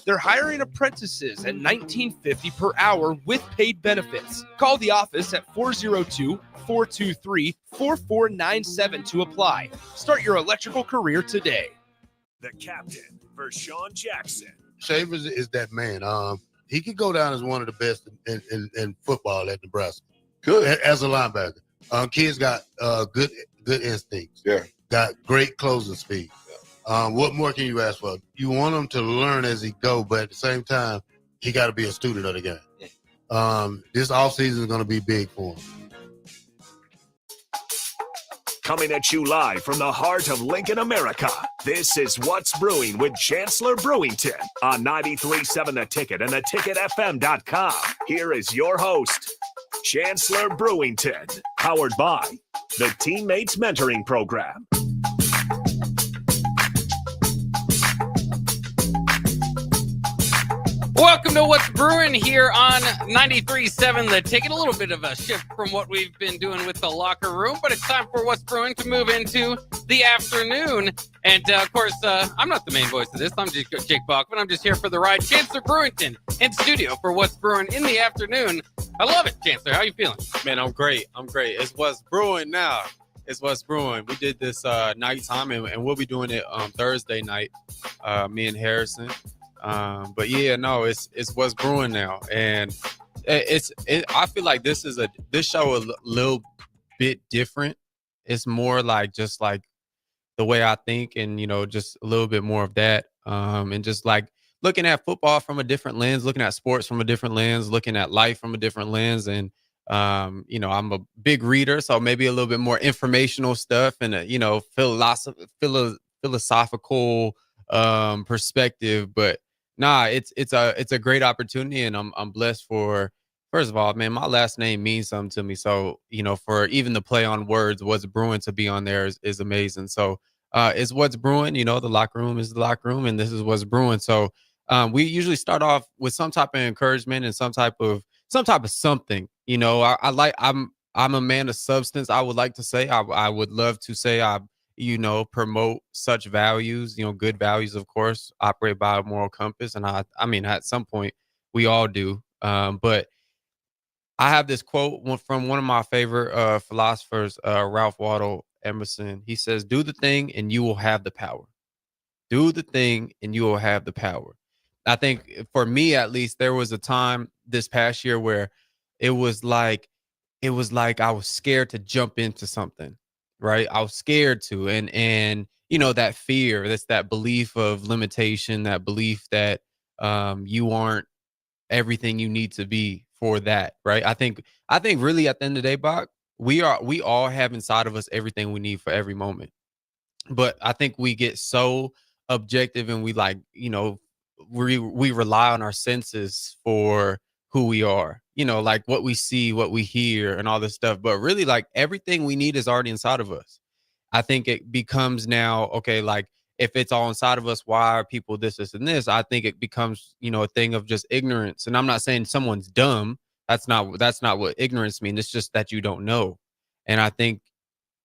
They're hiring apprentices at $19.50 per hour with paid benefits. Call the office at 402-423-4497 to apply. Start your electrical career today. The captain, Vershawn Jackson. Shavers is that man. He could go down as one of the best in football at Nebraska. Good. As a linebacker. Kids got good instincts. Yeah. Got great closing speed. What more can you ask for? You want him to learn as he go, but at the same time, he got to be a student of the game. This offseason is going to be big for him. Coming at you live from the heart of Lincoln, America, this is What's Brewing with Chancellor Brewington on 93.7 The Ticket and theticketfm.com. Here is your host, Chancellor Brewington, powered by the Teammates Mentoring Program. Welcome to What's Brewing here on 93.7 The Ticket. A little bit of a shift from what we've been doing with the locker room, but it's time for What's Brewing to move into the afternoon. And, of course, I'm not the main voice of this. I'm just Jake Bachman. I'm just here for the ride. Chancellor Brewington in studio for What's Brewing in the afternoon. I love it, Chancellor. How you feeling? Man, I'm great. It's What's Brewing now. It's What's Brewing. We did this nighttime, and we'll be doing it Thursday night, me and Harrison. But yeah, no, it's What's Brewing now, and I feel like this show a little bit different. It's more like just like the way I think, and just a little bit more of that, and just like looking at football from a different lens, looking at sports from a different lens, looking at life from a different lens, and I'm a big reader, so maybe a little bit more informational stuff and philosophical perspective, but. Nah, it's a great opportunity, and I'm blessed for. First of all, man, my last name means something to me. So for even the play on words, What's Brewing to be on there is amazing. So it's What's Brewing. The locker room is the locker room, and this is What's Brewing. So we usually start off with some type of encouragement and some type of something. I'm a man of substance. I would like to say I would love to say promote such values, good values, of course, operate by a moral compass. And I mean, at some point we all do. But I have this quote from one of my favorite philosophers, Ralph Waldo Emerson. He says, "Do the thing and you will have the power. Do the thing and you will have the power." I think for me, at least, there was a time this past year where it was like I was scared to jump into something. Right. I was scared to. And that fear, that's that belief of limitation, that belief that you aren't everything you need to be for that. Right. I think really at the end of the day, Bach, we all have inside of us everything we need for every moment. But I think we get so objective and we we rely on our senses for who we are, like what we see, what we hear and all this stuff. But really, like, everything we need is already inside of us. I think it becomes now, okay, like, if it's all inside of us, why are people this, and this? I think it becomes, a thing of just ignorance. And I'm not saying someone's dumb. That's not what ignorance means. It's just that you don't know. And I think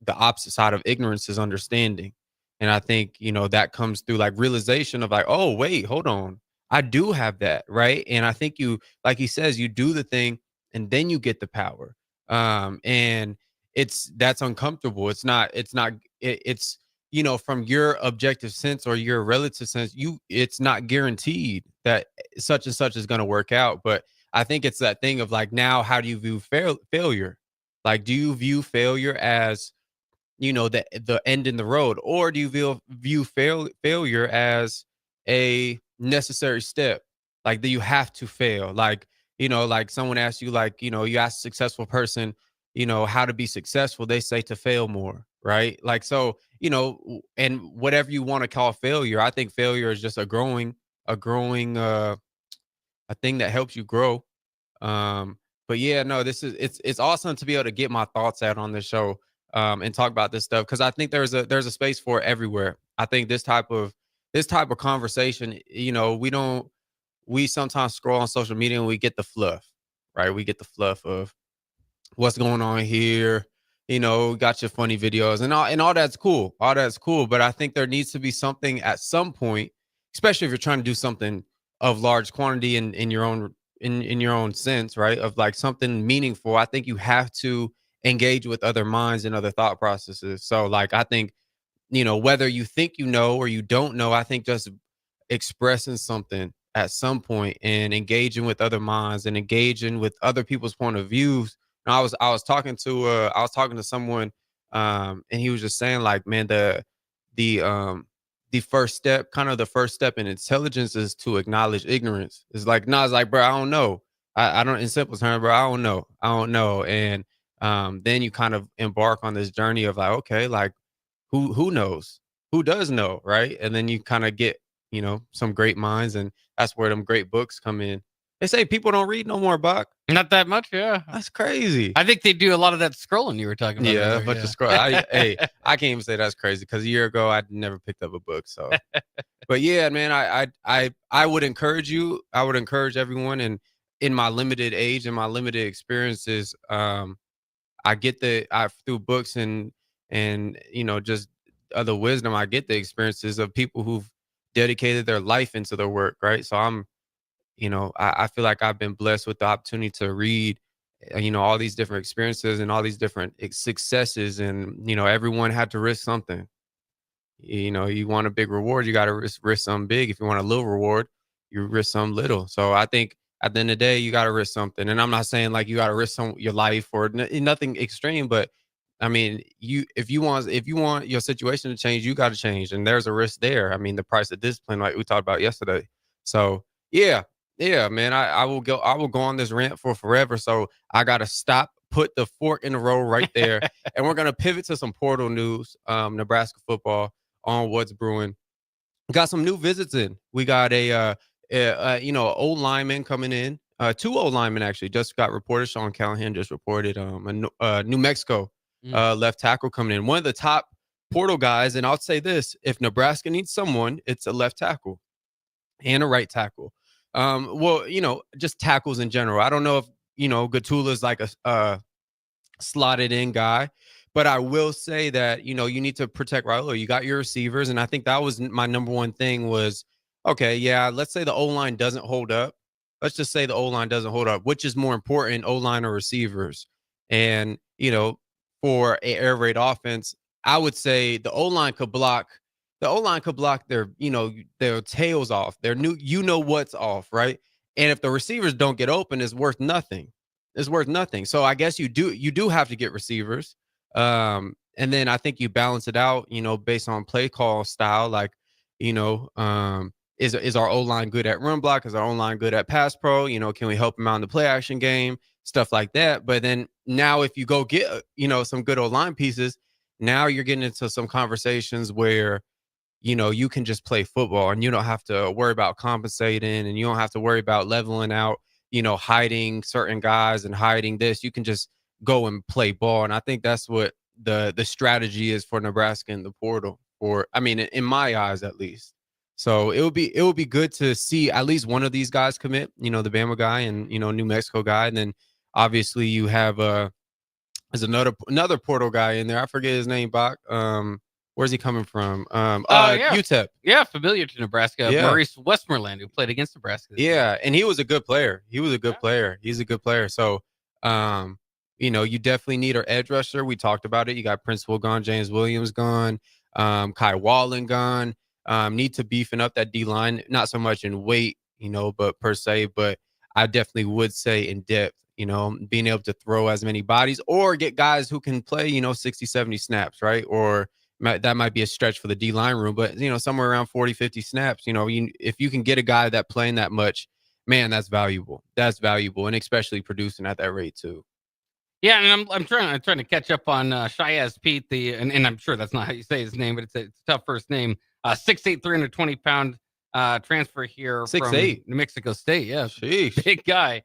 the opposite side of ignorance is understanding. And I think, that comes through like realization of like, oh, wait, hold on. I do have that, right? And I think you, like he says, you do the thing and then you get the power. And that's uncomfortable. It's from your objective sense or your relative sense, it's not guaranteed that such and such is going to work out. But I think it's that thing of like, now, how do you view failure? Like, do you view failure as, the end in the road, or do you view failure as a necessary step? Like, do you have to fail? Like, like someone asks you, like, you ask a successful person, how to be successful, they say to fail more, right? Like, so, and whatever you want to call failure, I think failure is just a growing a thing that helps you grow. But yeah, no, it's awesome to be able to get my thoughts out on this show, and talk about this stuff, because I think there's a space for it everywhere. I think this type of conversation, we sometimes scroll on social media and we get the fluff, right? We get the fluff of what's going on here, got your funny videos and all that's cool. All that's cool. But I think there needs to be something at some point, especially if you're trying to do something of large quantity in your own in your own sense, right? Of like something meaningful, I think you have to engage with other minds and other thought processes. So like I think, whether you think you know or you don't know, I think just expressing something at some point and engaging with other minds and engaging with other people's point of views. And I was talking to someone, and he was just saying like, man, the first step, kind of the first step in intelligence is to acknowledge ignorance. It's like, no, it's like, bro, I don't know. I don't, in simple terms, bro, I don't know. I don't know. And then you kind of embark on this journey of like, okay, like who knows? Who does know, right? And then you kind of get, some great minds, and that's where them great books come in. They say people don't read no more, Buck. Not that much, yeah. That's crazy. I think they do a lot of that scrolling you were talking about. Yeah, earlier, but the scroll. Hey, I can't even say that's crazy because a year ago I never picked up a book. So, but yeah, man, I would encourage you. I would encourage everyone, and in my limited age and my limited experiences, I get through books and just other wisdom. I get the experiences of people who've dedicated their life into their work, right? So I feel like I've been blessed with the opportunity to read, all these different experiences and all these different successes. And, everyone had to risk something. You want a big reward, you got to risk something big. If you want a little reward, you risk something little. So I think at the end of the day, you got to risk something. And I'm not saying like you got to risk your life or nothing extreme, but I mean, if you want your situation to change, you got to change. And there's a risk there. I mean, the price of discipline, like we talked about yesterday. So yeah, man, I will go on this rant for forever. So I got to stop, put the fork in the road right there. And we're going to pivot to some portal news, Nebraska football on What's Brewing. Got some new visits in. We got old lineman coming in. Two old linemen actually just got reported. Sean Callahan just reported New Mexico left tackle coming in. One of the top portal guys. And I'll say this, if Nebraska needs someone, it's a left tackle and a right tackle. Just tackles in general. I don't know if, Gatula's like a slotted in guy, but I will say that, you need to protect Raul. You got your receivers. And I think that was my number one thing was, okay, yeah, let's say the O-line doesn't hold up. Let's just say the O-line doesn't hold up. Which is more important, O-line or receivers? And, for an air raid offense, I would say the O-line could block. The O-line could block their tails off. Their what's off, right? And if the receivers don't get open, it's worth nothing. It's worth nothing. So I guess you do have to get receivers. And then I think you balance it out, based on play call style. Like, is our O-line good at run block? Is our O-line good at pass pro? Can we help them out in the play action game? Stuff like that. But then now if you go get, some good O-line pieces, now you're getting into some conversations where, you can just play football and you don't have to worry about compensating and you don't have to worry about leveling out, hiding certain guys and hiding this. You can just go and play ball. And I think that's what the strategy is for Nebraska in the portal, in my eyes, at least. So it would be good to see at least one of these guys commit, the Bama guy and, New Mexico guy. And then obviously you have, there's another portal guy in there. I forget his name, Bach. Where's he coming from? Yeah. UTEP. Yeah, familiar to Nebraska. Yeah. Maurice Westmoreland, who played against Nebraska. Yeah, and he was a good player. He's a good player. So, you definitely need our edge rusher. We talked about it. You got Principal gone, James Williams gone, Kai Wallen gone. Need to beefing up that D-line, not so much in weight, but per se, but I definitely would say in depth, being able to throw as many bodies or get guys who can play, 60, 70 snaps, right? Or that might be a stretch for the D-line room, but, somewhere around 40, 50 snaps, if you can get a guy that playing that much, man, that's valuable. That's valuable. And especially producing at that rate too. Yeah, and I'm trying to catch up on Shiaz Pete, and I'm sure that's not how you say his name, but it's a tough first name. 6'8", 320-pound transfer here 6'8" from New Mexico State. Yeah, sheesh. Big guy.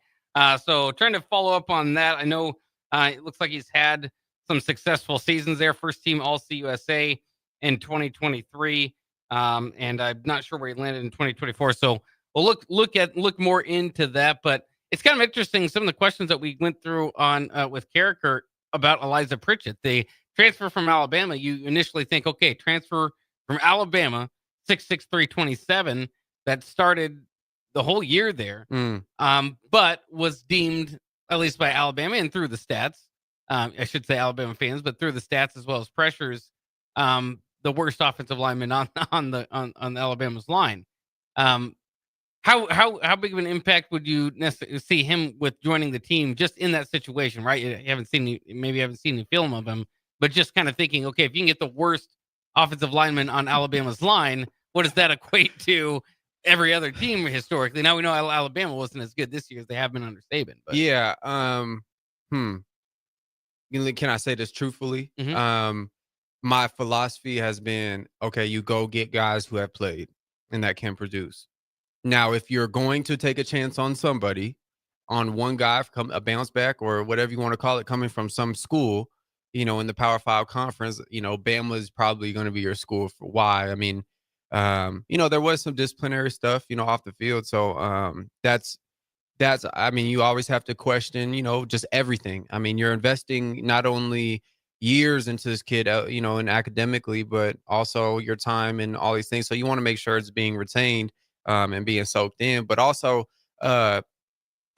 So trying to follow up on that. I know it looks like he's had some successful seasons there. First team All-CUSA in 2023, and I'm not sure where he landed in 2024. So we'll look more into that, but. It's kind of interesting, some of the questions that we went through on with Carricker about Eliza Pritchett. The transfer from Alabama, you initially think, okay, transfer from Alabama, 6'6", 327, that started the whole year there, but was deemed, at least by Alabama and through the stats, I should say Alabama fans, but through the stats as well as pressures, the worst offensive lineman on Alabama's line. How big of an impact would you necessarily see him with joining the team just in that situation, right? You haven't seen the film of him, but just kind of thinking, okay, if you can get the worst offensive lineman on Alabama's line, what does that equate to every other team historically? Now we know Alabama wasn't as good this year as they have been under Saban. But. Yeah. Can I say this truthfully? Mm-hmm. My philosophy has been, okay, you go get guys who have played and that can produce. Now, if you're going to take a chance on somebody, on one guy, a bounce back or whatever you want to call it, coming from some school, in the Power 5 conference, Bama is probably going to be your school. For why? I mean, there was some disciplinary stuff, off the field. So that's, I mean, you always have to question, just everything. I mean, you're investing not only years into this kid, and academically, but also your time and all these things. So you want to make sure it's being retained and being soaked in. But also,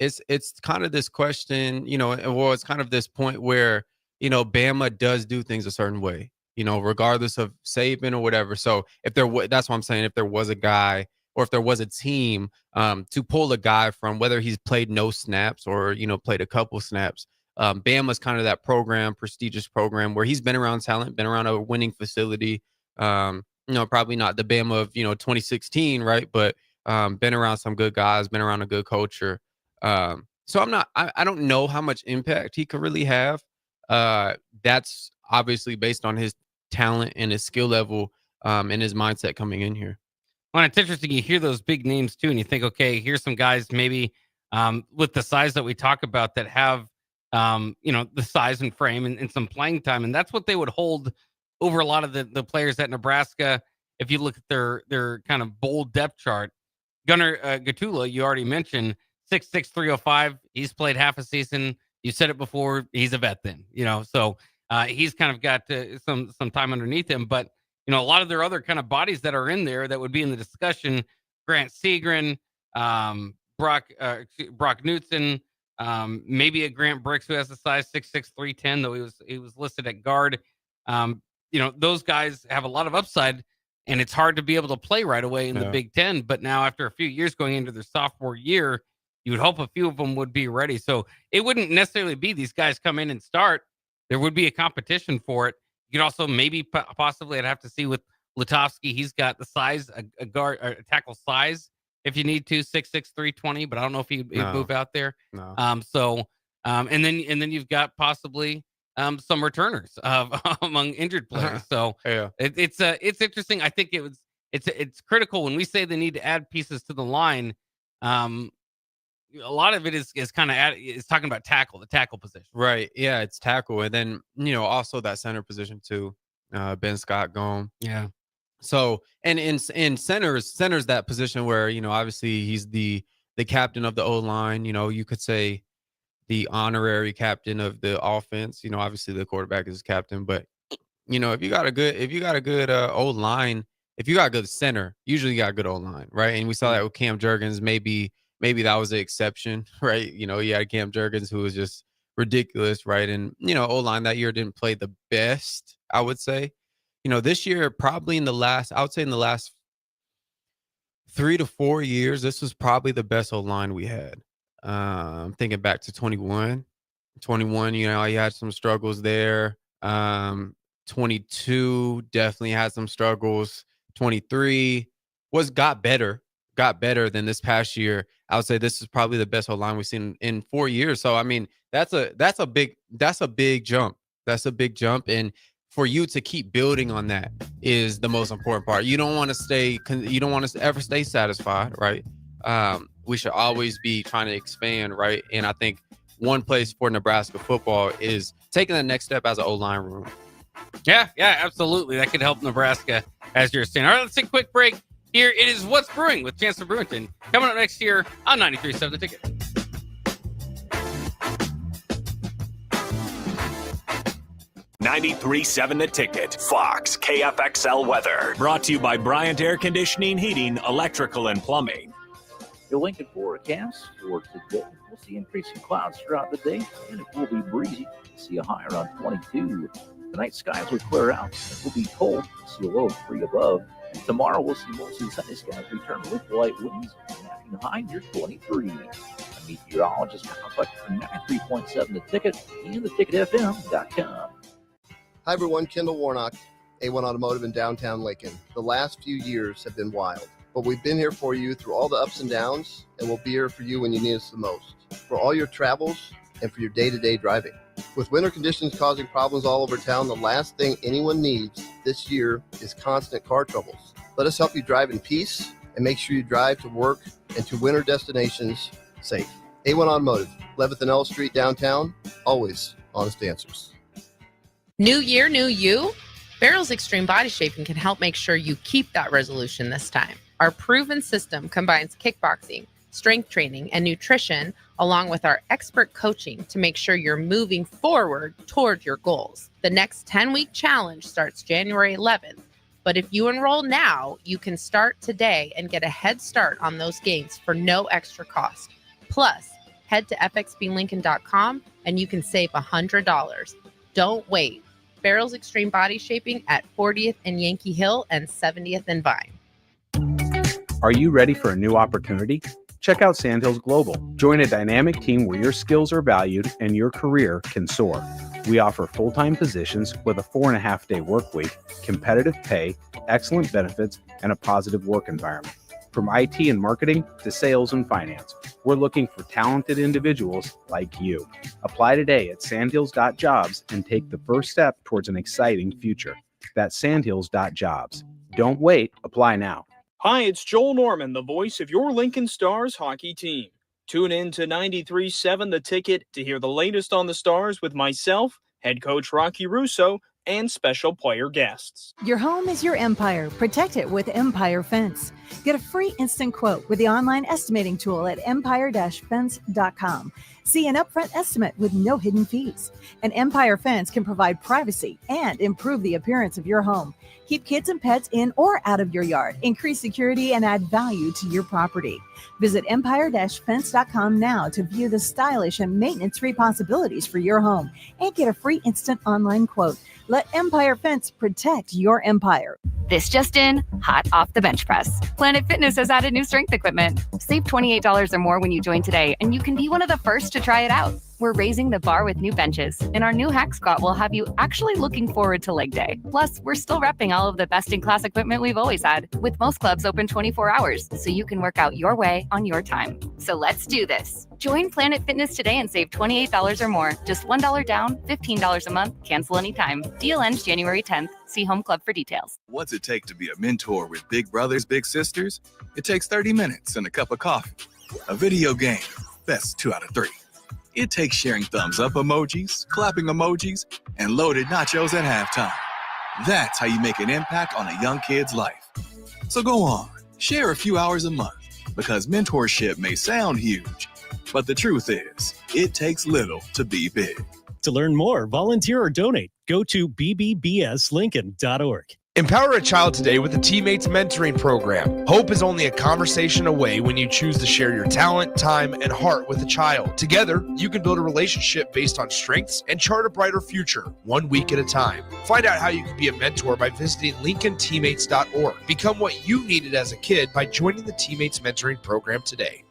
it's kind of this question, it's kind of this point where, Bama does do things a certain way, regardless of Saban or whatever. So that's what I'm saying. If there was a guy or if there was a team to pull a guy from, whether he's played no snaps or, played a couple snaps, Bama's kind of that prestigious program where he's been around talent, been around a winning facility. Probably not the Bama of, 2016, right? But been around some good guys, been around a good culture. So I don't know how much impact he could really have. That's obviously based on his talent and his skill level and his mindset coming in here. Well, it's interesting. You hear those big names too, and you think, okay, here's some guys maybe with the size that we talk about that have, the size and frame and some playing time. And that's what they would hold over a lot of the players at Nebraska. If you look at their kind of bold depth chart, Gunnar Gatula, you already mentioned, 6'6", 305. He's played half a season. You said it before. He's a vet then, so he's kind of got some time underneath him. But, a lot of their other kind of bodies that are in there that would be in the discussion, Grant Segrin, Brock Knutson, maybe a Grant Bricks who has the size 6'6", 310, though he was listed at guard. Those guys have a lot of upside, and it's hard to be able to play right away in the Big Ten. But now after a few years going into their sophomore year, you would hope a few of them would be ready. So it wouldn't necessarily be these guys come in and start. There would be a competition for it. You could also possibly, I'd have to see with Lutovsky. He's got the size, a guard, a tackle size, if you need to, 6'6", 320. But I don't know if he'd move out there. No. And then you've got possibly some returners among injured players. So yeah, it's interesting. I think it's critical when we say they need to add pieces to the line. A lot of it is kind of it's talking about the tackle position. Right. Yeah, it's tackle, and then also that center position too. Ben Scott gone. Yeah. So and in centers that position where obviously he's the captain of the O line. You could say the honorary captain of the offense. Obviously the quarterback is captain, but if you got a good O line, if you got a good center, usually you got a good O line, right? And we saw that with Cam Jurgens. Maybe that was the exception, right? You had Cam Jurgens who was just ridiculous, right? And O line that year didn't play the best, I would say. This year probably in the last 3 to 4 years, this was probably the best O line we had. I'm thinking back to 21, you had some struggles there. 22 definitely had some struggles. 23 got better than this past year. I would say this is probably the best O-line we've seen in 4 years. So I mean, that's a big jump. That's a big jump. And for you to keep building on that is the most important part. You don't want to ever stay satisfied, right? We should always be trying to expand, right? And I think one place for Nebraska football is taking the next step as an O-line room. Yeah, absolutely. That could help Nebraska, as you're saying. All right, let's take a quick break. Here it is, What's Brewing with Chancellor Brewington. Coming up next year on 93.7 The Ticket. 93.7 The Ticket. Fox KFXL weather. Brought to you by Bryant Air Conditioning, Heating, Electrical, and Plumbing. Your Lincoln forecast for today, we'll see increasing clouds throughout the day, and it will be breezy. We'll see a high around 22. Tonight, skies will clear out. It will be cold. We'll see a low of 3 above. And tomorrow, we'll see mostly sunny skies return with light winds, and high near 23. A meteorologist contact for 93.7 The Ticket and theticketfm.com. Hi, everyone. Kendall Warnock, A1 Automotive in downtown Lincoln. The last few years have been wild, but we've been here for you through all the ups and downs, and we'll be here for you when you need us the most, for all your travels and for your day-to-day driving. With winter conditions causing problems all over town, the last thing anyone needs this year is constant car troubles. Let us help you drive in peace and make sure you drive to work and to winter destinations safe. A1 Automotive, 11th and L Street downtown, always honest answers. New year, new you? Barrel's Extreme Body Shaping can help make sure you keep that resolution this time. Our proven system combines kickboxing, strength training, and nutrition, along with our expert coaching to make sure you're moving forward toward your goals. The next 10-week challenge starts January 11th, but if you enroll now, you can start today and get a head start on those gains for no extra cost. Plus, head to fxblincoln.com and you can save $100. Don't wait. Barrel's Extreme Body Shaping at 40th and Yankee Hill and 70th and Vine. Are you ready for a new opportunity? Check out Sandhills Global. Join a dynamic team where your skills are valued and your career can soar. We offer full-time positions with a 4.5-day work week, competitive pay, excellent benefits, and a positive work environment. From IT and marketing to sales and finance, we're looking for talented individuals like you. Apply today at sandhills.jobs and take the first step towards an exciting future. That's sandhills.jobs. Don't wait, apply now. Hi, it's Joel Norman, the voice of your Lincoln Stars hockey team. Tune in to 93.7 The Ticket to hear the latest on the Stars with myself, head coach Rocky Russo, and special player guests. Your home is your empire. Protect it with Empire Fence. Get a free instant quote with the online estimating tool at empire-fence.com. See an upfront estimate with no hidden fees. An Empire Fence can provide privacy and improve the appearance of your home. Keep kids and pets in or out of your yard. Increase security and add value to your property. Visit empire-fence.com now to view the stylish and maintenance-free possibilities for your home and get a free instant online quote. Let Empire Fence protect your empire. This just in, hot off the bench press. Planet Fitness has added new strength equipment. Save $28 or more when you join today, and you can be one of the first to try it out. We're raising the bar with new benches, and our new hack squat will have you actually looking forward to leg day. Plus, we're still repping all of the best-in-class equipment we've always had, with most clubs open 24 hours, so you can work out your way on your time. So let's do this. Join Planet Fitness today and save $28 or more. Just $1 down, $15 a month, cancel anytime. Deal ends January 10th. See Home Club for details. What's it take to be a mentor with big brothers, big sisters? It takes 30 minutes and a cup of coffee. A video game, best 2 out of 3. It takes sharing thumbs up emojis, clapping emojis, and loaded nachos at halftime. That's how you make an impact on a young kid's life. So go on, share a few hours a month, because mentorship may sound huge, but the truth is, it takes little to be big. To learn more, volunteer, or donate, go to bbbslincoln.org. Empower a child today with the Teammates Mentoring Program. Hope is only a conversation away when you choose to share your talent, time, and heart with a child. Together, you can build a relationship based on strengths and chart a brighter future, 1 week at a time. Find out how you can be a mentor by visiting lincolnteammates.org. Become what you needed as a kid by joining the Teammates Mentoring Program today.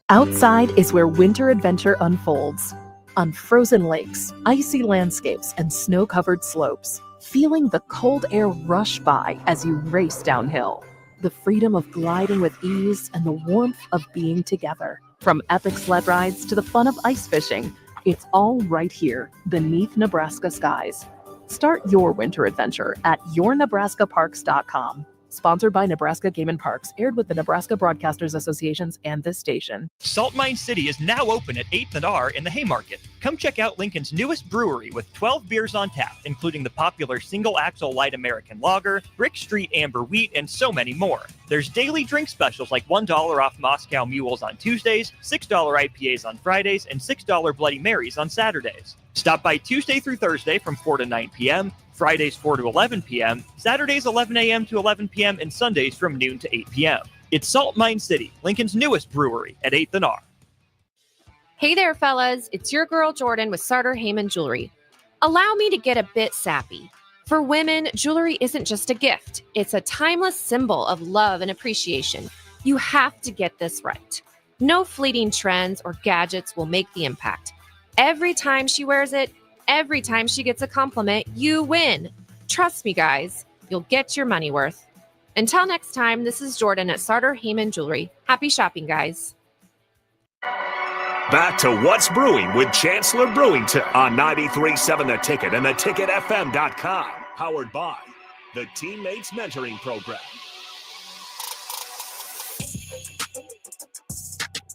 Outside is where winter adventure unfolds. On frozen lakes, icy landscapes, and snow-covered slopes. Feeling the cold air rush by as you race downhill. The freedom of gliding with ease and the warmth of being together. From epic sled rides to the fun of ice fishing, it's all right here beneath Nebraska skies. Start your winter adventure at yournebraskaparks.com. Sponsored by Nebraska Game and Parks, aired with the Nebraska Broadcasters Associations and this station. Salt Mine City is now open at 8th and R in the Haymarket. Come check out Lincoln's newest brewery with 12 beers on tap, including the popular Single Axle Light American Lager, Brick Street Amber Wheat, and so many more. There's daily drink specials like $1 off Moscow Mules on Tuesdays, $6 IPAs on Fridays, and $6 Bloody Marys on Saturdays. Stop by Tuesday through Thursday from 4 to 9 p.m., Fridays 4 to 11 p.m., Saturdays 11 a.m. to 11 p.m., and Sundays from noon to 8 p.m. It's Salt Mine City, Lincoln's newest brewery at 8th and R. Hey there, fellas. It's your girl Jordan with Sartor Heyman Jewelry. Allow me to get a bit sappy. For women, jewelry isn't just a gift. It's a timeless symbol of love and appreciation. You have to get this right. No fleeting trends or gadgets will make the impact. Every time she wears it, every time she gets a compliment, you win. Trust me, guys. You'll get your money worth. Until next time, this is Jordan at Sartor Heyman Jewelry. Happy shopping, guys. Back to What's Brewing with Chancellor Brewington on 93.7 The Ticket and theticketfm.com. Powered by the Teammates Mentoring Program.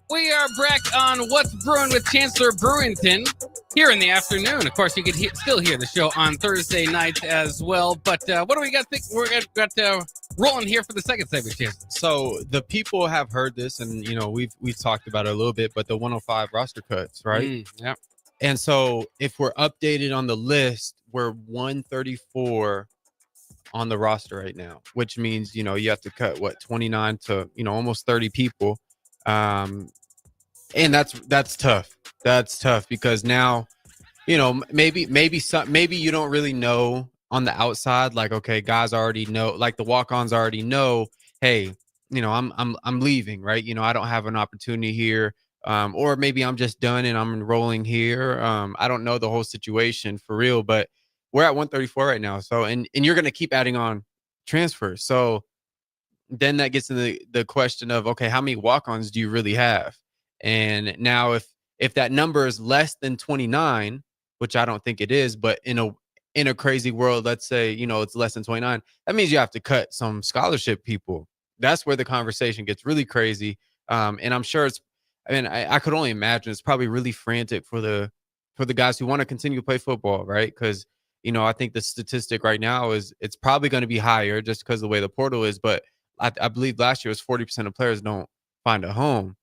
We are back on What's Brewing with Chancellor Brewington here in the afternoon. Of course, you can still hear the show on Thursday nights as well. But what do we got? We're got rolling here for the second segment, Chancellor. So the people have heard this, and we've talked about it a little bit. But the 105 roster cuts, right? Yeah. And so if we're updated on the list, we're 134 on the roster right now, which means you have to cut 29 to almost 30 people. And that's tough. That's tough because now, maybe you don't really know on the outside, like, okay, guys already know, like the walk-ons already know, hey, I'm leaving, right? I don't have an opportunity here. Or maybe I'm just done and I'm enrolling here. I don't know the whole situation for real, but we're at 134 right now. So, and you're going to keep adding on transfers. So then that gets into the question of, okay, how many walk-ons do you really have? And now if that number is less than 29, which I don't think it is, but in a crazy world, let's say, it's less than 29, that means you have to cut some scholarship people. That's where the conversation gets really crazy. And I'm sure I could only imagine it's probably really frantic for the guys who want to continue to play football, right? Because, I think the statistic right now is it's probably going to be higher just because of the way the portal is. But I believe last year was 40% of players don't find a home.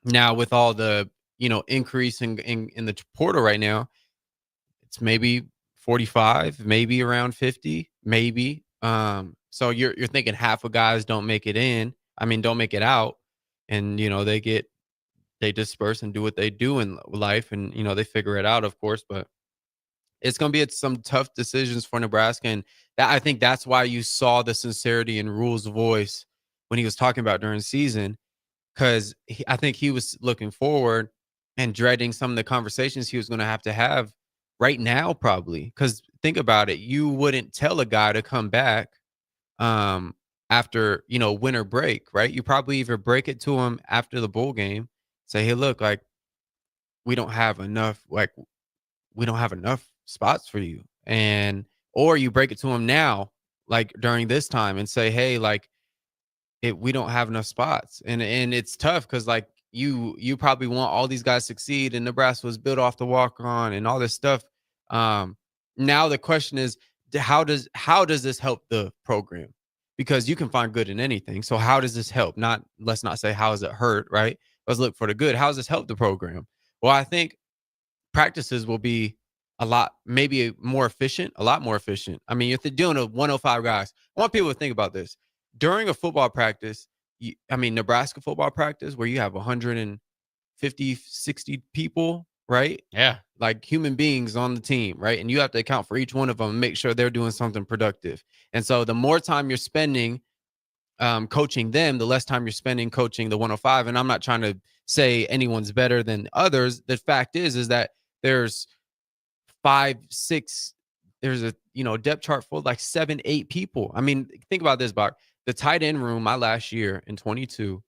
Now with all the, increase in the portal right now, it's maybe 45, maybe around 50, maybe. So you're thinking half of guys don't make it don't make it out. And, they disperse and do what they do in life. And, they figure it out, of course, but it's going to be some tough decisions for Nebraska. And I think that's why you saw the sincerity in Rule's voice when he was talking about during the season, because I think he was looking forward and dreading some of the conversations he was going to have right now, probably. Because think about it. You wouldn't tell a guy to come back after, winter break, right? You probably either break it to him after the bowl game, say, hey, look, like, we don't have enough spots for you. Or you break it to him now, like during this time, and say, hey, like, we don't have enough spots. And it's tough because, like, you probably want all these guys to succeed, and Nebraska was built off the walk-on and all this stuff. Now the question is, how does this help the program? Because you can find good in anything. So how does this help? Let's not say how does it hurt, right? Let's look for the good. How does this help the program? Well, I think practices will be a lot more efficient. I mean, if they're doing a 105 guys, I want people to think about this. During a football practice, Nebraska football practice, where you have 150, 60 people, right? Yeah. Like human beings on the team, right? And you have to account for each one of them and make sure they're doing something productive. And so the more time you're spending coaching them, the less time you're spending coaching the 105. And I'm not trying to say anyone's better than others. The fact is that there's 5, 6, there's a depth chart full of like 7, 8 people. I mean, think about this, Bach. The tight end room, my last year in 22,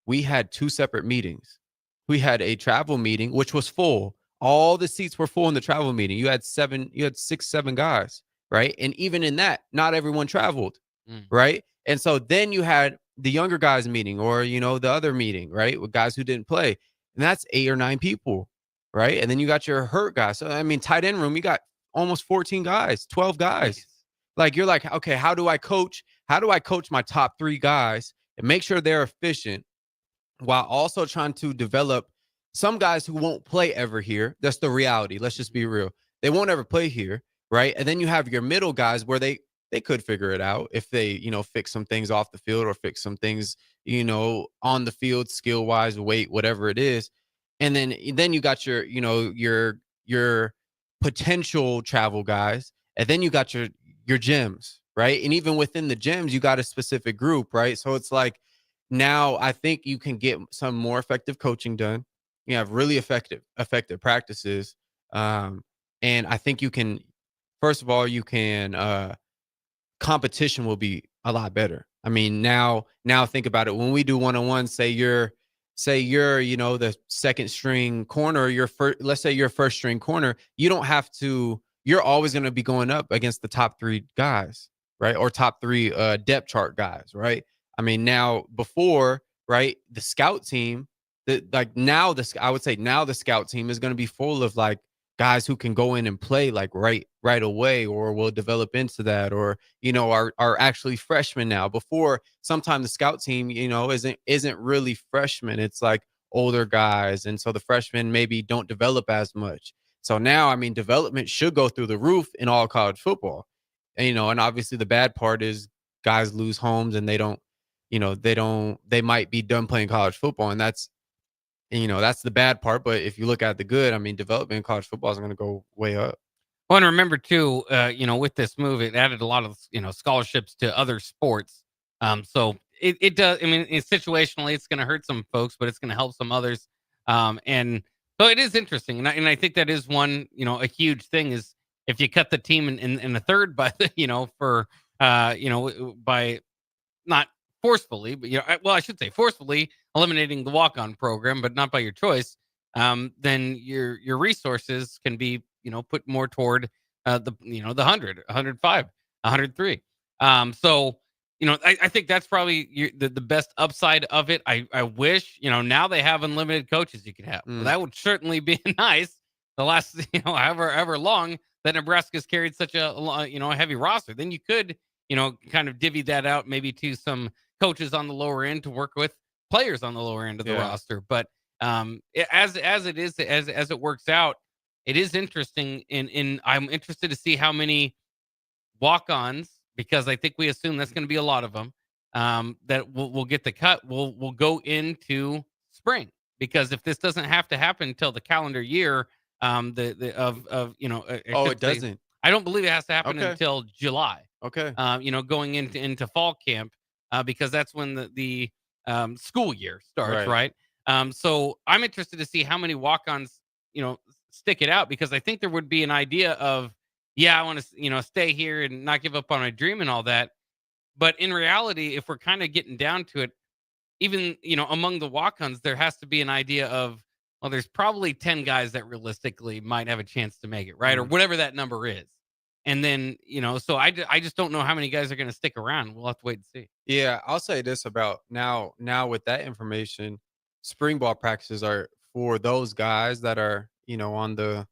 we had 2 separate meetings. We had a travel meeting, which was full. All the seats were full in the travel meeting. You had 6, 7 guys, right? And even in that, not everyone traveled, right? And so then you had the younger guys meeting, or, the other meeting, right? With guys who didn't play. And that's 8 or 9 people, right? And then you got your hurt guys. So, I mean, tight end room, you got almost 14 guys, 12 guys. Like, you're like, okay, how do I coach my top 3 guys and make sure they're efficient while also trying to develop some guys who won't play ever here? That's the reality. Let's just be real. They won't ever play here, right? And then you have your middle guys where they they could figure it out if they, fix some things off the field or fix some things, on the field, skill wise, weight, whatever it is. And then you got your potential travel guys, and then you got your gyms, right? And even within the gyms, you got a specific group, right? So it's like now I think you can get some more effective coaching done. You have really effective practices. And I think you can, first of all, competition will be a lot better. I mean, now think about it. When we do one-on-one, say you're, the second string corner, let's say you're first string corner, you're always going to be going up against the top 3 guys, right? Or top 3 depth chart guys, right? I mean, now before, right, the scout team, I would say now the scout team is going to be full of like guys who can go in and play like right away, or will develop into that, or are actually freshmen now. Before, sometimes the scout team isn't really freshmen, it's like older guys, and so the freshmen maybe don't develop as much. So now, I mean, development should go through the roof in all college football. And obviously the bad part is guys lose homes and they might be done playing college football, and that's the bad part. But if you look at the good, I mean, development in college football is going to go way up. Well, and remember too, with this move, it added a lot of scholarships to other sports. So it does. I mean, situationally, it's going to hurt some folks, but it's going to help some others. And so it is interesting, and I think that is one, a huge thing is if you cut the team in a third by by not forcefully, but I should say forcefully eliminating the walk-on program, but not by your choice. Then your resources can be put more toward the 100, 105, 103. So I think that's probably the best upside of it. I wish now they have unlimited coaches you could have. Well, that would certainly be nice. The last however long that Nebraska's carried such a heavy roster, then you could kind of divvy that out maybe to some coaches on the lower end to work with players on the lower end of the roster. But as it works out, it is interesting. And I'm interested to see how many walk-ons, because I think we assume that's going to be a lot of them, that will get the cut. Will go into spring, because if this doesn't have to happen until the calendar year, it doesn't. I don't believe it has to happen until July. Okay. Going into fall camp, because that's when the school year starts, right? So I'm interested to see how many walk-ons, stick it out, because I think there would be an idea of, I want to, stay here and not give up on my dream and all that. But in reality, if we're kind of getting down to it, even, among the walk-ons, there has to be an idea of, well, there's probably 10 guys that realistically might have a chance to make it, right? Or whatever that number is. And then, so I just don't know how many guys are going to stick around. We'll have to wait and see. Yeah, I'll say this about now with that information, spring ball practices are for those guys that are, on the,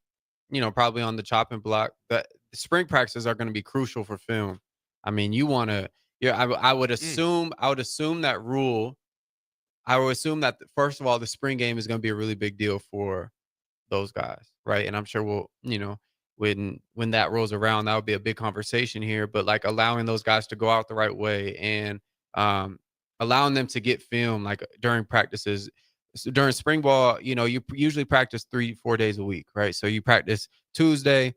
probably on the chopping block. That the spring practices are going to be crucial for film. I mean, you want to, I would assume that rule. I would assume that, first of all, the spring game is going to be a really big deal for those guys, right? And I'm sure we'll, when that rolls around, that would be a big conversation here. But like allowing those guys to go out the right way, and allowing them to get film like during practices. So during spring ball, you usually practice 3-4 days a week, right? So you practice Tuesday,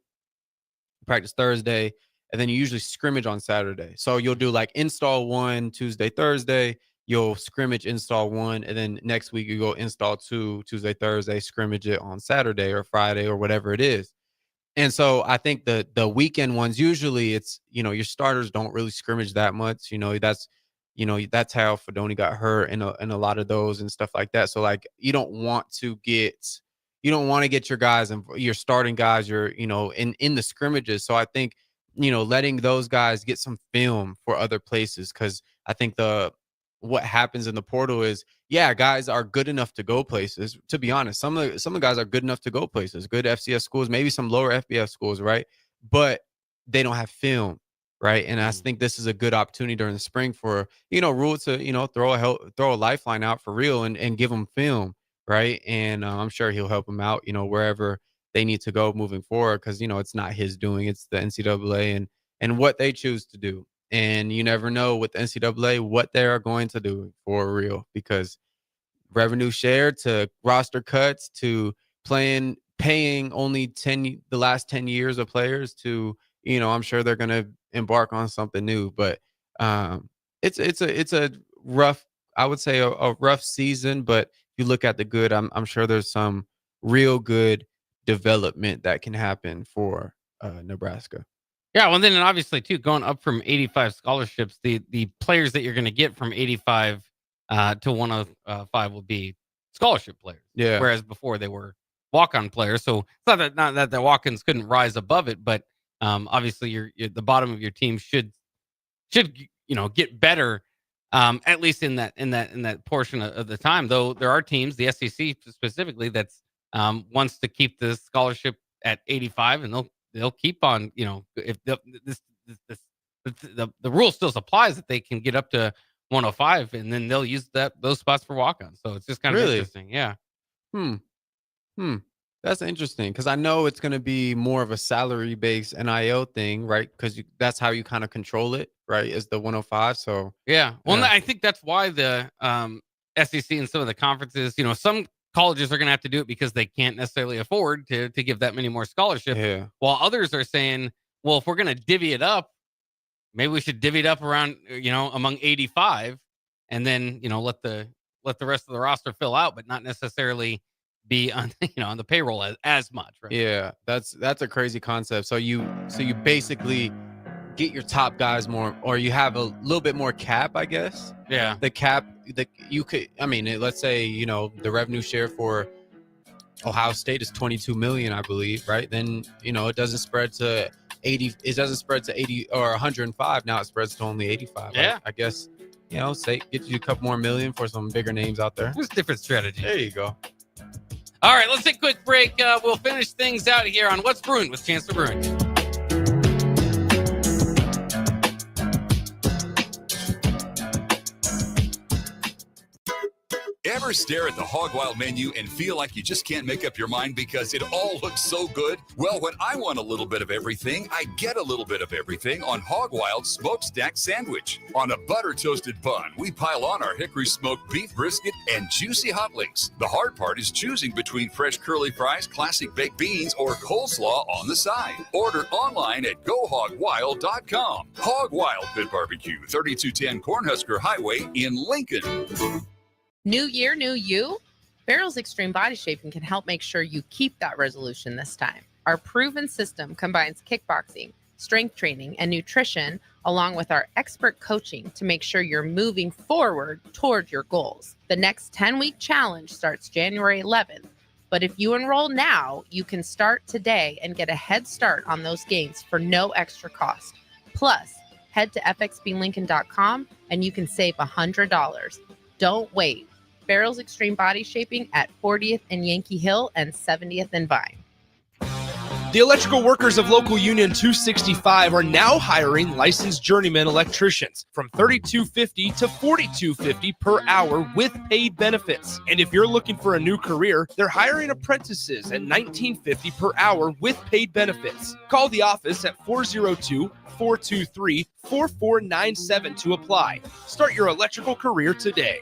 practice Thursday, and then you usually scrimmage on Saturday. So you'll do like install 1 Tuesday, Thursday, you'll scrimmage install 1, and then next week you go install 2 Tuesday, Thursday, scrimmage it on Saturday or Friday or whatever it is. And so I think the weekend ones, usually it's, your starters don't really scrimmage that much. That's how Fedoni got hurt in a lot of those and stuff like that. So like, you don't want to get your guys and your starting guys, in the scrimmages. So I think, letting those guys get some film for other places. Cause I think what happens in the portal is, guys are good enough to go places. To be honest, some of the guys are good enough to go places, good FCS schools, maybe some lower FBS schools, right? But they don't have film, right? And I think this is a good opportunity during the spring for, Rule to, throw a lifeline out for real and give them film, right? And I'm sure he'll help them out, wherever they need to go moving forward, because, it's not his doing, it's the NCAA. and what they choose to do. And you never know with the NCAA what they are going to do for real, because revenue share to roster cuts to paying only the last 10 years of players to, I'm sure they're going to embark on something new. But it's a rough, I would say a rough season. But if you look at the good, I'm sure there's some real good development that can happen for Nebraska. Yeah, well, then and obviously too, going up from 85 scholarships, the players that you're going to get from 85 to 105 will be scholarship players. Yeah. Whereas before they were walk-on players. So it's not that the walk-ins couldn't rise above it, but obviously you're the bottom of your team should get better, at least in that portion of the time. Though there are teams, the SEC specifically, that's wants to keep the scholarship at 85, and they'll keep on, if the rule still applies that they can get up to 105, and then they'll use those spots for walk-ons. So it's just kind of interesting. Yeah. That's interesting, because I know it's going to be more of a salary-based NIL thing, right? Because that's how you kind of control it, right? Is the 105. So yeah. Well, I think that's why the SEC and some of the conferences, some colleges are going to have to do it because they can't necessarily afford to give that many more scholarships. Yeah. While others are saying, well, if we're going to divvy it up, maybe we should divvy it up around, among 85, and then, let the rest of the roster fill out, but not necessarily be on, on the payroll as much. Right? Yeah, that's a crazy concept. So you basically get your top guys more, or you have a little bit more cap, I guess. Yeah. The cap that you could, let's say, the revenue share for Ohio State is 22 million, I believe, right? Then, it doesn't spread to 80. It doesn't spread to 80 or 105. Now it spreads to only 85. Yeah. I guess, say get you a couple more million for some bigger names out there. There's different strategies. There you go. All right, let's take a quick break. We'll finish things out here on What's Brewing with Chancellor Brewington. Ever stare at the Hog Wild menu and feel like you just can't make up your mind because it all looks so good? Well, when I want a little bit of everything, I get a little bit of everything on Hog Wild Smokestack Sandwich. On a butter-toasted bun, we pile on our hickory smoked beef brisket and juicy hot links. The hard part is choosing between fresh curly fries, classic baked beans, or coleslaw on the side. Order online at GoHogWild.com. Hog Wild Pit Barbecue, 3210 Cornhusker Highway in Lincoln. New year, new you? Barrel's Extreme Body Shaping can help make sure you keep that resolution this time. Our proven system combines kickboxing, strength training, and nutrition, along with our expert coaching to make sure you're moving forward toward your goals. The next 10-week challenge starts January 11th, but if you enroll now, you can start today and get a head start on those gains for no extra cost. Plus, head to fxblincoln.com and you can save $100. Don't wait. Barrel's Extreme Body Shaping at 40th and Yankee Hill and 70th and Vine. The electrical workers of Local Union 265 are now hiring licensed journeyman electricians from $32.50 to $42.50 per hour with paid benefits. And if you're looking for a new career, they're hiring apprentices at $19.50 per hour with paid benefits. Call the office at 402-423-4497 to apply. Start your electrical career today.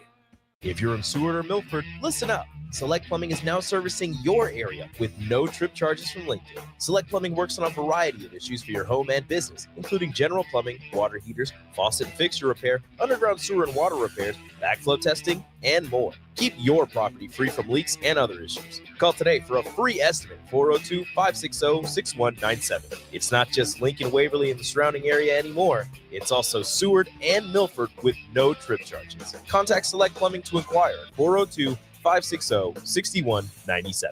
If you're in Seward or Milford, listen up. Select Plumbing is now servicing your area with no trip charges from Lincoln. Select Plumbing works on a variety of issues for your home and business, including general plumbing, water heaters, faucet and fixture repair, underground sewer and water repairs, backflow testing, and more. Keep your property free from leaks and other issues. Call today for a free estimate, 402-560-6197. It's not just Lincoln, Waverly, and the surrounding area anymore. It's also Seward and Milford with no trip charges. Contact Select Plumbing to inquire at 402-560-6197.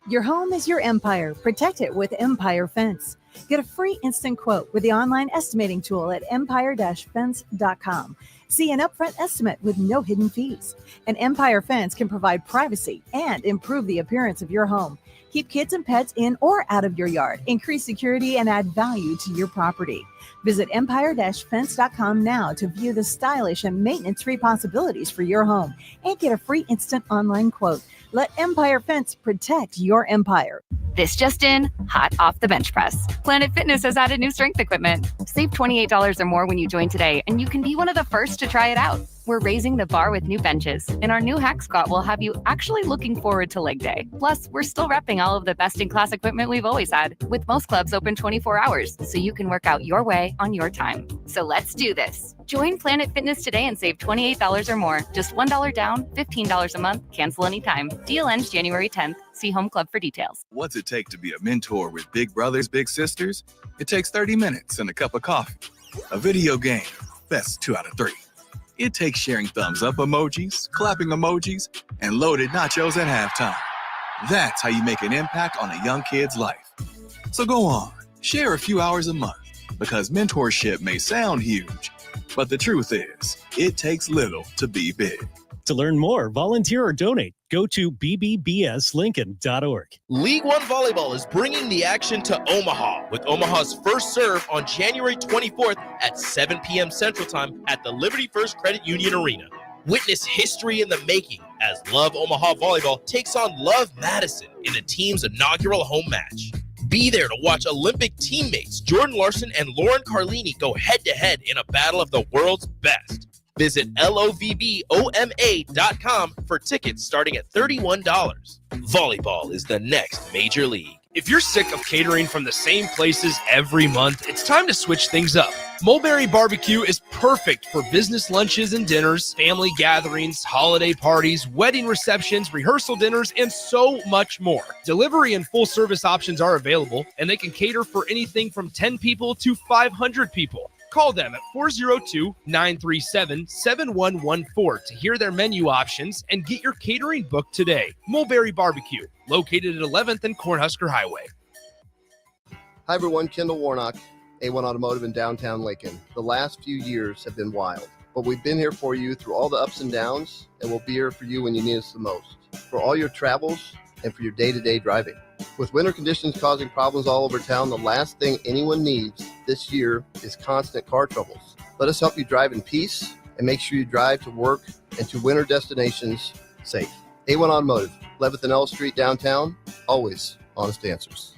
Your home is your empire. Protect it with Empire Fence. Get a free instant quote with the online estimating tool at empire-fence.com. See an upfront estimate with no hidden fees. And Empire Fence can provide privacy and improve the appearance of your home. Keep kids and pets in or out of your yard. Increase security and add value to your property. Visit empire-fence.com now to view the stylish and maintenance-free possibilities for your home and get a free instant online quote. Let Empire Fence protect your empire. This just in, hot off the bench press. Planet Fitness has added new strength equipment. Save $28 or more when you join today, and you can be one of the first to try it out. We're raising the bar with new benches, and our new hack squat will have you actually looking forward to leg day. Plus, we're still repping all of the best-in-class equipment we've always had, with most clubs open 24 hours, so you can work out your way on your time. So let's do this. Join Planet Fitness today and save $28 or more. Just $1 down, $15 a month, cancel anytime. Deal ends January 10th. See Home Club for details. What's it take to be a mentor with big brothers, big sisters? It takes 30 minutes and a cup of coffee. A video game, best 2 out of 3. It takes sharing thumbs up emojis, clapping emojis, and loaded nachos at halftime. That's how you make an impact on a young kid's life. So go on, share a few hours a month, because mentorship may sound huge, but the truth is, it takes little to be big. To learn more, volunteer or donate, go to bbbslincoln.org. League One Volleyball is bringing the action to Omaha with Omaha's first serve on January 24th at 7 p.m. Central Time at the Liberty First Credit Union Arena. Witness history in the making as Love Omaha Volleyball takes on Love Madison in the team's inaugural home match. Be there to watch Olympic teammates Jordan Larson and Lauren Carlini go head-to-head in a battle of the world's best. Visit lovboma.com for tickets starting at $31. Volleyball is the next major league. If you're sick of catering from the same places every month, it's time to switch things up. Mulberry Barbecue is perfect for business lunches and dinners, family gatherings, holiday parties, wedding receptions, rehearsal dinners, and so much more. Delivery and full service options are available, and they can cater for anything from 10 people to 500 people. Call them at 402-937-7114 to hear their menu options and get your catering booked today. Mulberry Barbecue, located at 11th and Cornhusker Highway. Hi everyone, Kendall Warnock, A1 Automotive in downtown Lincoln. The last few years have been wild, but we've been here for you through all the ups and downs, and we'll be here for you when you need us the most. For all your travels and for your day-to-day driving. With winter conditions causing problems all over town, the last thing anyone needs this year is constant car troubles. Let us help you drive in peace and make sure you drive to work and to winter destinations safe. A1 Automotive, 11th and L Street downtown, always honest answers.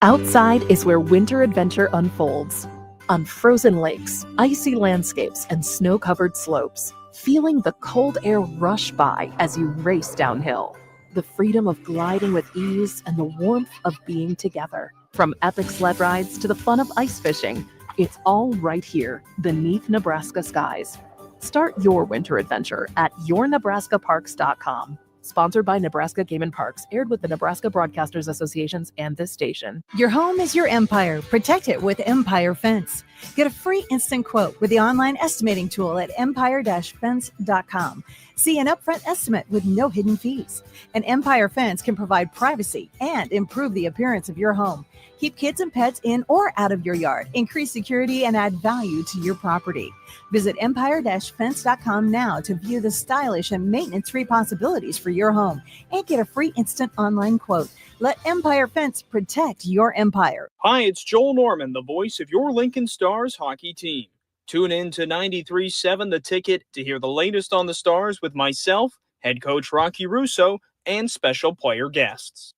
Outside is where winter adventure unfolds. On frozen lakes, icy landscapes, and snow-covered slopes, feeling the cold air rush by as you race downhill. The freedom of gliding with ease and the warmth of being together. From epic sled rides to the fun of ice fishing, it's all right here beneath Nebraska skies. Start your winter adventure at yournebraskaparks.com. Sponsored by Nebraska Game & Parks, aired with the Nebraska Broadcasters Associations and this station. Your home is your empire. Protect it with Empire Fence. Get a free instant quote with the online estimating tool at empire-fence.com. See an upfront estimate with no hidden fees. An Empire Fence can provide privacy and improve the appearance of your home. Keep kids and pets in or out of your yard. Increase security and add value to your property. Visit empire-fence.com now to view the stylish and maintenance-free possibilities for your home and get a free instant online quote. Let Empire Fence protect your empire. Hi, it's Joel Norman, the voice of your Lincoln Stars hockey team. Tune in to 93.7 The Ticket to hear the latest on the Stars with myself, head coach Rocky Russo, and special player guests.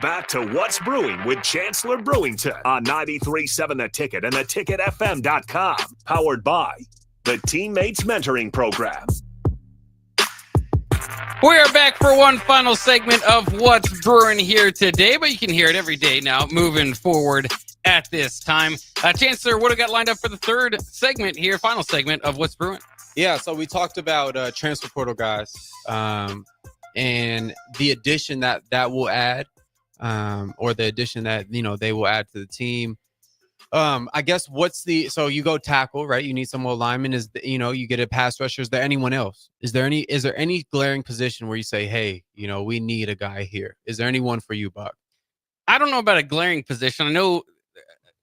Back to What's Brewing with Chancellor Brewington on 93.7 The Ticket and theticketfm.com. Powered by the Teammates Mentoring Program. We are back for one final segment of What's Brewing here today, but you can hear it every day now moving forward at this time. Chancellor, what do we got lined up for the third segment here, final segment of What's Brewing? Yeah, so we talked about transfer portal guys and the addition that will add, or the addition that, they will add to the team. I guess so you go tackle, right? You need some more linemen. You get a pass rusher. Is there anyone else? Is there any glaring position where you say, hey, we need a guy here? Is there anyone for you, Buck? I don't know about a glaring position. I know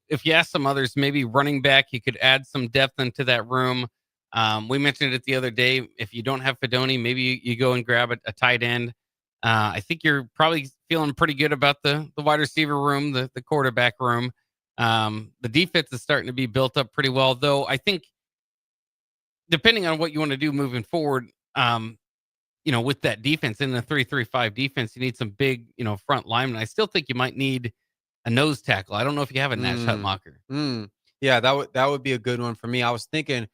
if you ask some others, maybe running back, you could add some depth into that room. We mentioned it the other day. If you don't have Fedoni, maybe you go and grab a tight end. I think you're probably feeling pretty good about the wide receiver room, the quarterback room. The defense is starting to be built up pretty well, though. I think depending on what you want to do moving forward, with that defense in the 3-3-5 defense, you need some big, front linemen. I still think you might need a nose tackle. I don't know if you have a Nash Hutmacher. Yeah, that would be a good one for me. I was thinking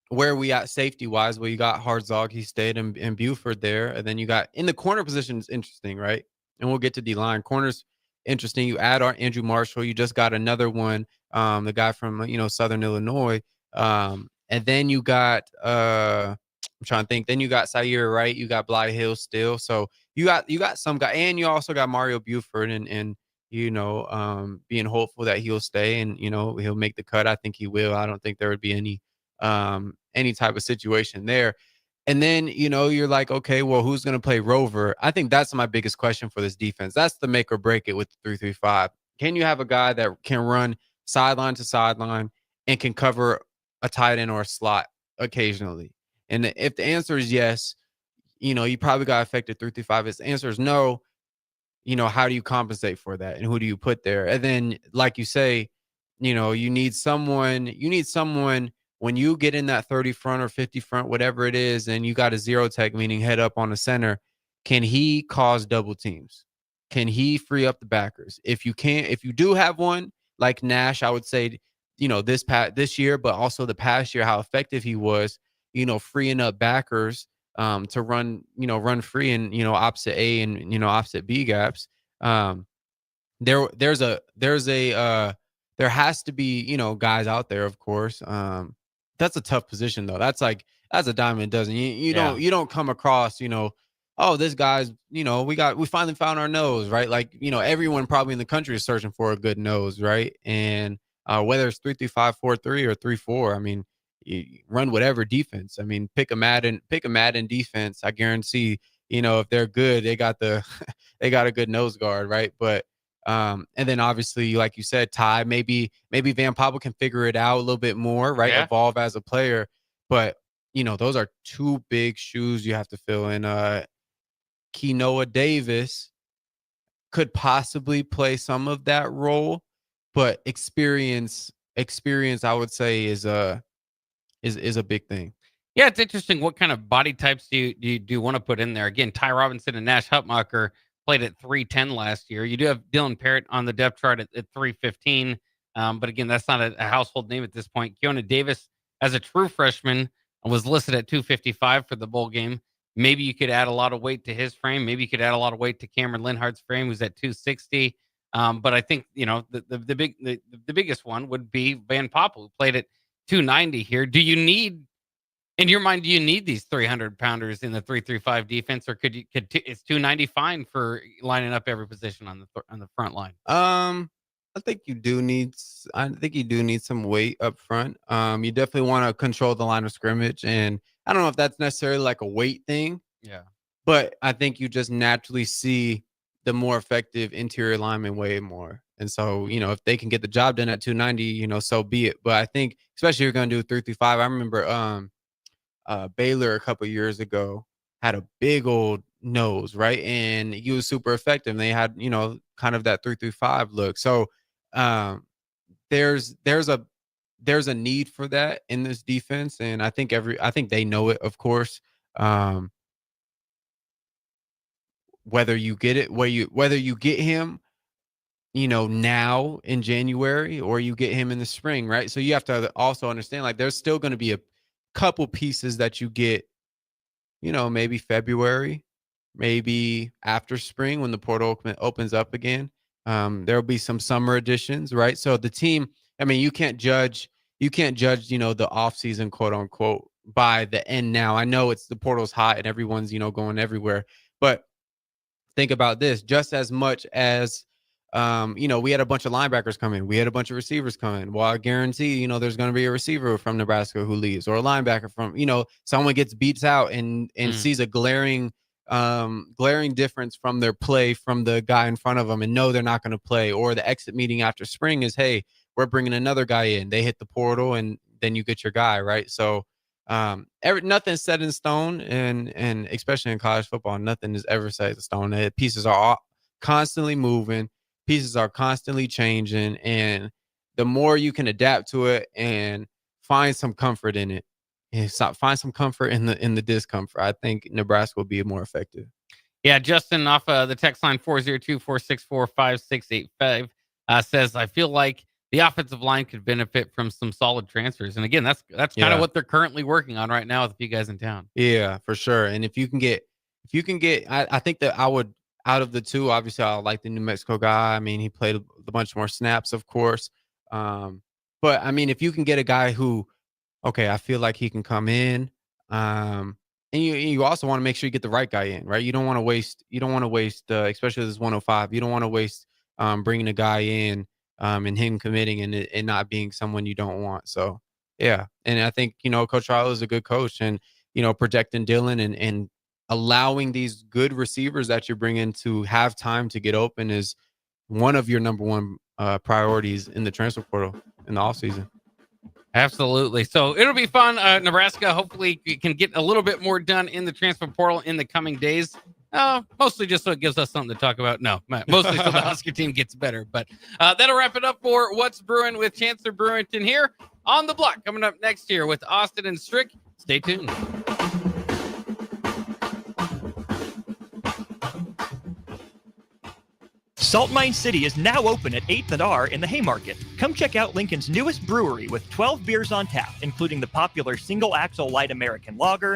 where we at safety wise. Well, you got Hartzog, he stayed in Buford there, and then you got in the corner position is interesting, right? And we'll get to D line. Corners interesting. You add our Andrew Marshall. You just got another one, the guy from Southern Illinois, and then you got I'm trying to think. Then you got Sayer, right? You got Bly Hill still. So you got some guy, and you also got Mario Buford, and being hopeful that he'll stay and he'll make the cut. I think he will. I don't think there would be any type of situation there. And then you're like, okay, well, who's going to play Rover? I think that's my biggest question for this defense. That's the make or break it with the 3-3-5. Can you have a guy that can run sideline to sideline and can cover a tight end or a slot occasionally? And if the answer is yes, you probably got affected 3-3-5. If the answer is no, how do you compensate for that? And who do you put there? And then, like you say, you need someone when you get in that 30 front or 50 front, whatever it is, and you got a zero tech, meaning head up on the center, can he cause double teams? Can he free up the backers? If you do have one like Nash, I would say, this year, but also the past year, how effective he was, freeing up backers to run free and opposite A and opposite B gaps. There has to be guys out there, of course. That's a tough position though. That's a diamond dozen. You don't come across oh, this guy's we finally found our nose, right? Like everyone probably in the country is searching for a good nose, right? And whether it's 3-3-5, 4-3 or 3-4, I mean, you run whatever defense. I mean, pick a Madden defense. I guarantee, if they're good, they got they got a good nose guard, right? But and then obviously, like you said, Ty, maybe Van Poppel can figure it out a little bit more, right? Yeah. Evolve as a player. But those are two big shoes you have to fill in. Kenoa Davis could possibly play some of that role, but experience I would say is a big thing. Yeah, it's interesting. What kind of body types do you want to put in there? Again, Ty Robinson and Nash Hutmacher played at 310 last year. You do have Dylan Parrott on the depth chart at 315. But again, that's not a household name at this point. Keona Davis, as a true freshman, was listed at 255 for the bowl game. Maybe you could add a lot of weight to his frame. Maybe you could add a lot of weight to Cameron Linhart's frame, who's at 260. But I think the biggest one would be Van Poppel, who played at 290 here. Do you need, in your mind, these 300-pounders in the 3-3-5 defense, or is 290 fine for lining up every position on the front line? I think you do need some weight up front. You definitely want to control the line of scrimmage, and I don't know if that's necessarily like a weight thing. Yeah. But I think you just naturally see the more effective interior linemen way more. And so, if they can get the job done at 290, so be it. But I think, especially if you're going to do 3-3-5, I remember Baylor a couple years ago had a big old nose, right? And he was super effective. They had, kind of that 3-3-5 look. So there's a need for that in this defense. And I think they know it, of course. Whether you get it, whether you get him, now in January, or you get him in the spring, right? So you have to also understand, like, there's still going to be a couple pieces that you get, maybe February, maybe after spring when the portal opens up again. There'll be some summer additions, right? So the team, I mean, you can't judge, the offseason, quote unquote, by the end now. I know the portal's hot and everyone's, going everywhere, but think about this, just as much as we had a bunch of linebackers come in, we had a bunch of receivers come in. Well, I guarantee, there's going to be a receiver from Nebraska who leaves, or a linebacker from, someone gets beats out and sees a glaring difference from their play from the guy in front of them, and know they're not going to play. Or the exit meeting after spring is, hey, we're bringing another guy in. They hit the portal, and then you get your guy, right? So nothing's set in stone, and especially in college football, nothing is ever set in stone. Pieces are all constantly moving. Pieces are constantly changing, and the more you can adapt to it and find some comfort in it, find some comfort in the discomfort. I think Nebraska will be more effective. Yeah, Justin off the text line 402-464-5685 says, I feel like the offensive line could benefit from some solid transfers. And again, that's kind of what they're currently working on right now with a few guys in town. Yeah, for sure. And if you can get, I think that I would, out of the two, obviously I like the New Mexico guy. I mean, he played a bunch more snaps, of course. But I mean, if you can get a guy who, okay, I feel like he can come in, and you also want to make sure you get the right guy in, right? You don't want to waste, especially this 105. You don't want to waste bringing a guy in and him committing and not being someone you don't want. So, yeah. And I think, Coach Riley is a good coach, and, protecting Dylan and allowing these good receivers that you're bringing to have time to get open is one of your number one priorities in the transfer portal in the offseason. Absolutely. So it'll be fun. Nebraska hopefully can get a little bit more done in the transfer portal in the coming days. Mostly just so it gives us something to talk about. No, mostly so the Husker team gets better. But that'll wrap it up for What's Brewing with Chancellor Brewington here on the block. Coming up next year with Austin and Strick. Stay tuned. Salt Mine City is now open at 8th and R in the Haymarket. Come check out Lincoln's newest brewery with 12 beers on tap, including the popular Single Axle Light American Lager,